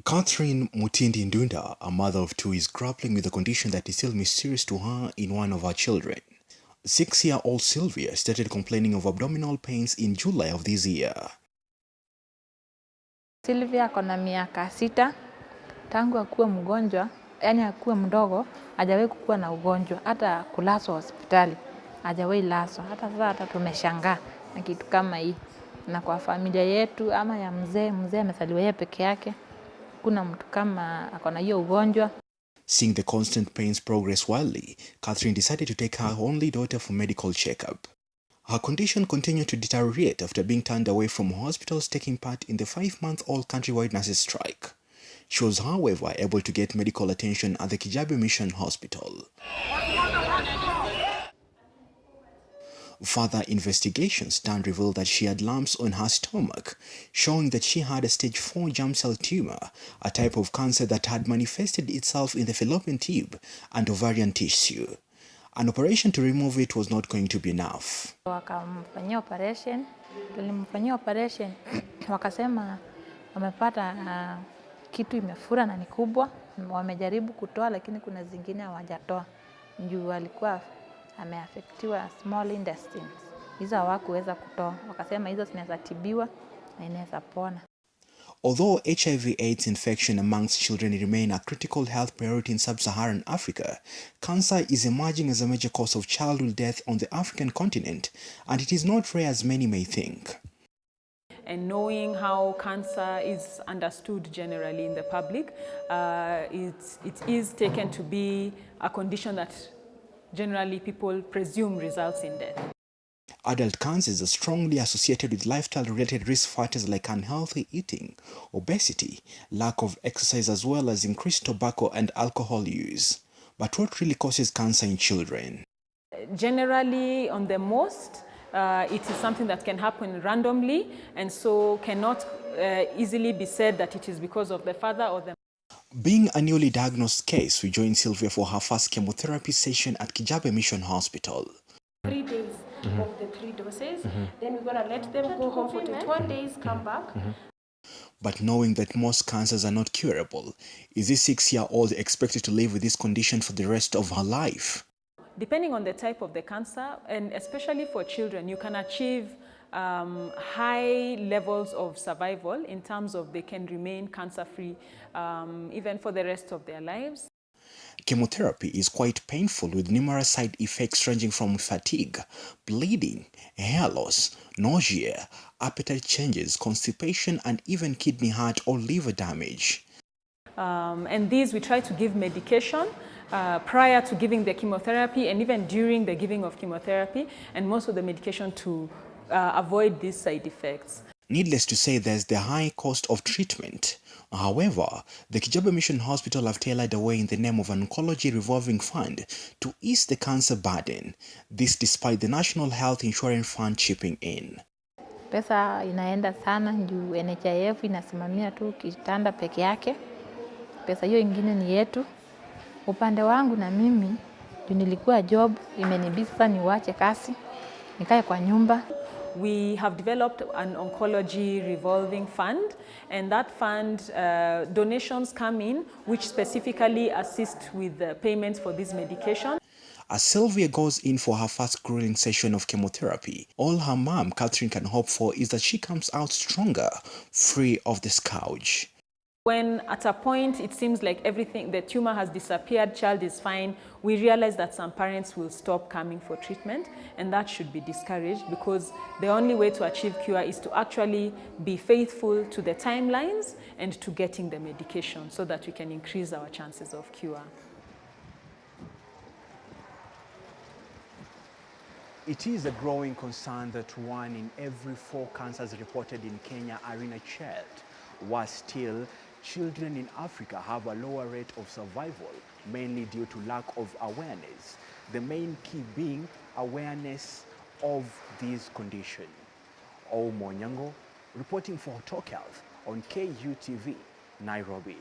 Catherine Mutindi Ndunda, a mother of two, is grappling with a condition that is still mysterious to her in one of her children. 6-year-old Sylvia started complaining of abdominal pains in July of this year. Sylvia akona miaka 6 tangu akuwe mgonjwa, yani akuwe mdogo, hajawahi kuwa na ugonjwa, hata kulaswa hospitali, hajawahi laswa. Hata tumeshangaa na kitu kama hii. Na kwa familia yetu ama ya mzee amezaliwa yeye peke yake. Kuna mtu kama akona hiyo ugonjwa. Seeing the constant pains progress wildly, Catherine decided to take her only daughter for medical checkup. Her condition continued to deteriorate after being turned away from hospitals taking part in the 5-month-old countrywide nurses' strike. She was, however, able to get medical attention at the Kijabe Mission Hospital. Further investigations then revealed that she had lumps on her stomach, showing that she had a stage 4 germ cell tumor, a type of cancer that had manifested itself in the fallopian tube and ovarian tissue. An operation to remove it was not going to be enough. Wakamfanyia operation, tulimfanyia operation, wakasema wamepata kitu imefura na ni kubwa, wamejaribu kutoa lakini kuna zingine hawajatoa. Juu alikuwa ameaffectiwa small intestines. Hizo hawakuweza kutoa. Wakasema hizo zinaweza tibiwa na inaweza pona. Although HIV/AIDS infection amongst children remain a critical health priority in sub-Saharan Africa, cancer is emerging as a major cause of childhood death on the African continent, and it is not rare as many may think. And knowing how cancer is understood generally in the public, it is taken to be a condition that generally people presume results in death. Adult cancers are strongly associated with lifestyle-related risk factors like unhealthy eating, obesity, lack of exercise, as well as increased tobacco and alcohol use. But what really causes cancer in children? Generally, on the most, it is something that can happen randomly, and so cannot easily be said that it is because of the father or the... Being a newly diagnosed case, we joined Sylvia for her first chemotherapy session at Kijabe Mission Hospital. 3 days of the 3 doses, then we're going to let them go home for 21 days, come back. But knowing that most cancers are not curable, is this 6-year-old expected to live with this condition for the rest of her life? Depending on the type of the cancer, and especially for children, you can achieve high levels of survival in terms of they can remain cancer-free even for the rest of their lives. Chemotherapy is quite painful, with numerous side effects ranging from fatigue, bleeding, hair loss, nausea, appetite changes, constipation, and even kidney, heart, or liver damage. And these we try to give medication prior to giving the chemotherapy and even during the giving of chemotherapy, and most of the medication to avoid these side effects. Needless to say, there's the high cost of treatment. However, the Kijabe Mission Hospital have tailored a way in the name of an oncology revolving fund to ease the cancer burden. This despite the National Health Insurance Fund chipping in. Pesa inaenda sana juu NHIF inasimamia tu kitanda peke yake. Pesa hiyo ingine ni yetu. Upande wangu na mimi, juu nilikuwa job, imenibidi sasa niwache kazi, nikae kwa nyumba. We have developed an oncology revolving fund, and that fund donations come in which specifically assist with the payments for this medication. As Sylvia goes in for her first grueling session of chemotherapy, all her mom, Catherine, can hope for is that she comes out stronger, free of the scourge. When at a point it seems like everything, the tumor has disappeared, child is fine, we realize that some parents will stop coming for treatment, and that should be discouraged, because the only way to achieve cure is to actually be faithful to the timelines and to getting the medication so that we can increase our chances of cure. It is a growing concern that 1 in every 4 cancers reported in Kenya are in a child. Worse still, children in Africa have a lower rate of survival, mainly due to lack of awareness, the main key being awareness of this condition. Onyango, reporting for Talk Health on KUTV, Nairobi.